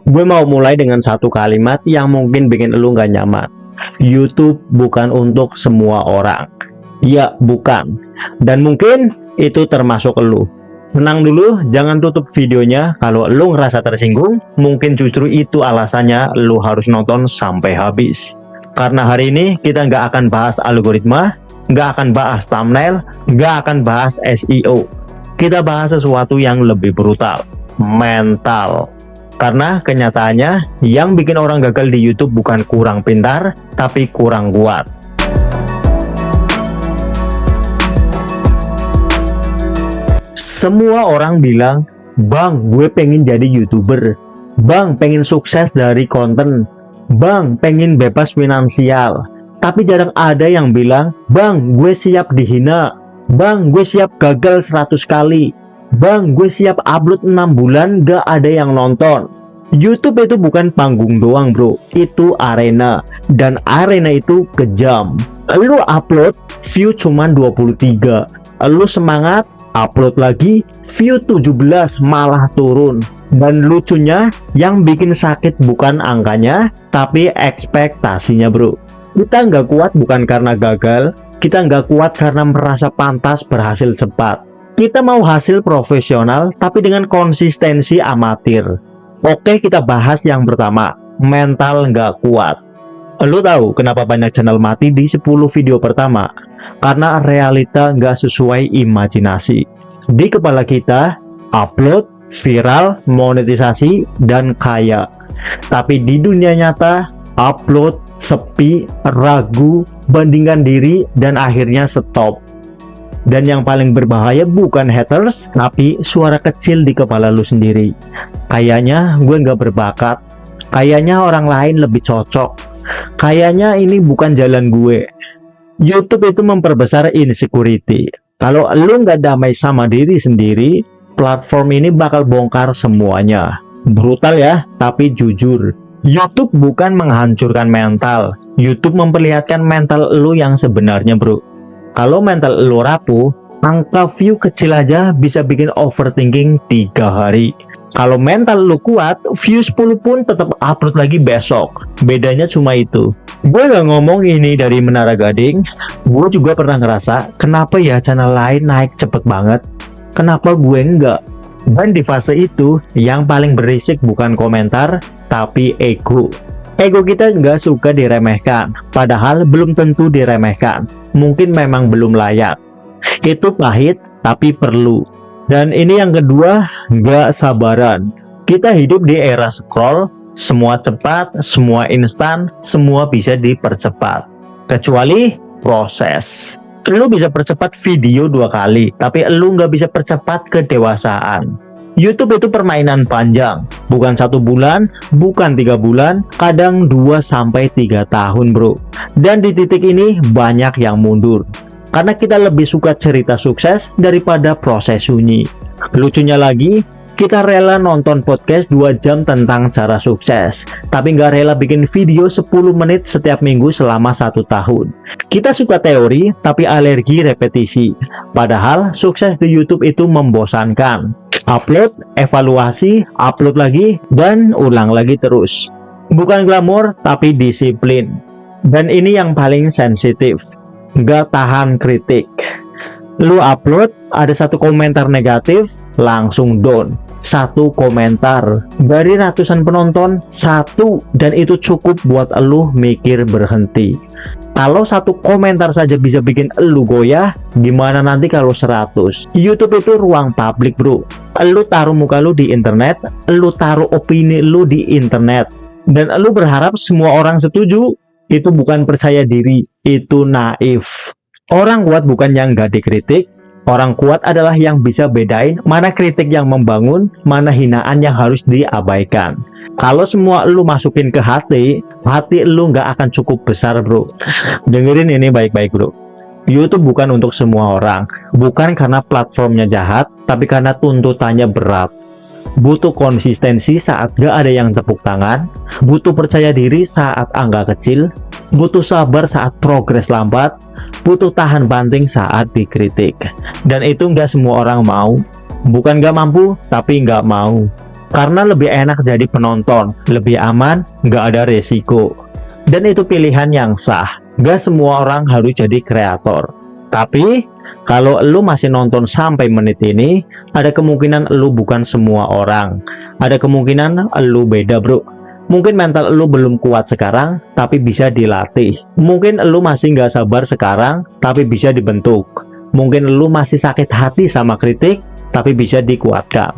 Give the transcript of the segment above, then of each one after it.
Gue mau mulai dengan satu kalimat yang mungkin bikin lu gak nyaman. YouTube bukan untuk semua orang. Ya, bukan. Dan mungkin itu termasuk lu. Tenang dulu, jangan tutup videonya. Kalau lu ngerasa tersinggung, mungkin justru itu alasannya lu harus nonton sampai habis. Karena hari ini kita nggak akan bahas algoritma, nggak akan bahas thumbnail, nggak akan bahas SEO. Kita bahas sesuatu yang lebih brutal, mental. Karena kenyataannya, yang bikin orang gagal di YouTube bukan kurang pintar, tapi kurang kuat. Semua orang bilang, "Bang, gue pengen jadi YouTuber. Bang, pengen sukses dari konten. Bang, pengen bebas finansial." Tapi jarang ada yang bilang, "Bang, gue siap dihina. Bang, gue siap gagal 100 kali. Bang, gue siap upload 6 bulan gak ada yang nonton." YouTube itu bukan panggung doang bro, itu arena. Dan arena itu kejam. Lu upload, view cuman 23. Lu semangat, upload lagi, view 17 malah turun. Dan lucunya, yang bikin sakit bukan angkanya, tapi ekspektasinya bro. Kita nggak kuat bukan karena gagal, kita nggak kuat karena merasa pantas berhasil cepat. Kita mau hasil profesional, tapi dengan konsistensi amatir. Oke, kita bahas yang pertama, mental nggak kuat. Lu tahu kenapa banyak channel mati di 10 video pertama? Karena realita nggak sesuai imajinasi. Di kepala kita, upload, viral, monetisasi, dan kaya. Tapi di dunia nyata, upload, sepi, ragu, bandingkan diri, dan akhirnya stop. Dan yang paling berbahaya bukan haters, tapi suara kecil di kepala lu sendiri. Kayaknya gue nggak berbakat. Kayaknya orang lain lebih cocok. Kayaknya ini bukan jalan gue. YouTube itu memperbesar insecurity. Kalau lu nggak damai sama diri sendiri, platform ini bakal bongkar semuanya. Brutal ya, tapi jujur. YouTube bukan menghancurkan mental. YouTube memperlihatkan mental lu yang sebenarnya bro. Kalau mental lu rapuh, angka view kecil aja bisa bikin overthinking 3 hari. Kalau mental lu kuat, view 10 pun tetap upload lagi besok. Bedanya cuma itu. Gue gak ngomong ini dari Menara Gading. Gue juga pernah ngerasa, kenapa ya channel lain naik cepet banget? Kenapa gue enggak? Dan di fase itu, yang paling berisik bukan komentar, tapi ego. Ego kita nggak suka diremehkan, padahal belum tentu diremehkan. Mungkin memang belum layak. Itu pahit, tapi perlu. Dan ini yang kedua, nggak sabaran. Kita hidup di era scroll, semua cepat, semua instan, semua bisa dipercepat. Kecuali proses. Lu bisa percepat video 2 kali, tapi lu nggak bisa percepat kedewasaan. YouTube itu permainan panjang, bukan 1 bulan, bukan 3 bulan, kadang 2-3 tahun bro. Dan di titik ini banyak yang mundur, karena kita lebih suka cerita sukses daripada proses sunyi. Lucunya lagi, kita rela nonton podcast 2 jam tentang cara sukses, tapi nggak rela bikin video 10 menit setiap minggu selama 1 tahun. Kita suka teori, tapi alergi repetisi. Padahal sukses di YouTube itu membosankan. Upload, evaluasi, upload lagi, dan ulang lagi terus. Bukan glamor, tapi disiplin. Dan ini yang paling sensitif. Nggak tahan kritik. Lu upload, ada 1 komentar negatif, langsung down. 1 komentar. Dari ratusan penonton, 1, dan itu cukup buat lu mikir berhenti. Kalau 1 komentar saja bisa bikin elu goyah, gimana nanti kalau 100? YouTube itu ruang publik bro. Lu taruh muka lu di internet, lu taruh opini lu di internet. Dan lu berharap semua orang setuju, itu bukan percaya diri, itu naif. Orang kuat bukan yang gak dikritik. Orang kuat adalah yang bisa bedain mana kritik yang membangun, mana hinaan yang harus diabaikan. Kalau semua lu masukin ke hati lu nggak akan cukup besar bro. Dengerin ini baik-baik bro. YouTube bukan untuk semua orang. Bukan karena platformnya jahat, tapi karena tuntutannya berat. Butuh konsistensi saat gak ada yang tepuk tangan. Butuh percaya diri saat angka kecil. Butuh sabar saat progres lambat. Butuh tahan banting saat dikritik. Dan itu nggak semua orang mau. Bukan nggak mampu, tapi nggak mau. Karena lebih enak jadi penonton, lebih aman, nggak ada resiko. Dan itu pilihan yang sah. Nggak semua orang harus jadi kreator. Tapi, kalau lu masih nonton sampai menit ini, ada kemungkinan lu bukan semua orang. Ada kemungkinan lu beda, bro. Mungkin mental lu belum kuat sekarang, tapi bisa dilatih. Mungkin lu masih nggak sabar sekarang, tapi bisa dibentuk. Mungkin lu masih sakit hati sama kritik, tapi bisa dikuatkan.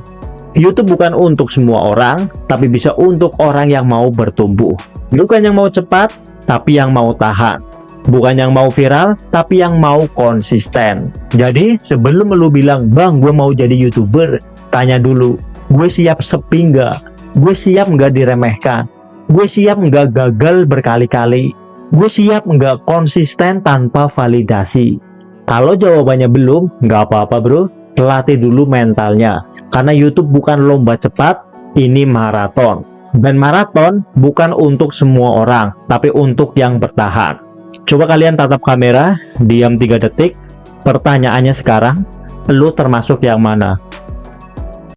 YouTube bukan untuk semua orang, tapi bisa untuk orang yang mau bertumbuh. Bukan yang mau cepat, tapi yang mau tahan. Bukan yang mau viral, tapi yang mau konsisten. Jadi, sebelum lu bilang, "Bang, gue mau jadi YouTuber," tanya dulu, gue siap sepi nggak? Gue siap nggak diremehkan? Gue siap nggak gagal berkali-kali? Gue siap nggak konsisten tanpa validasi? Kalau jawabannya belum, nggak apa-apa, bro. Latih dulu mentalnya. Karena YouTube bukan lomba cepat, ini maraton. Dan maraton bukan untuk semua orang, tapi untuk yang bertahan. Coba kalian tatap kamera, diam 3 detik. Pertanyaannya sekarang, lu termasuk yang mana?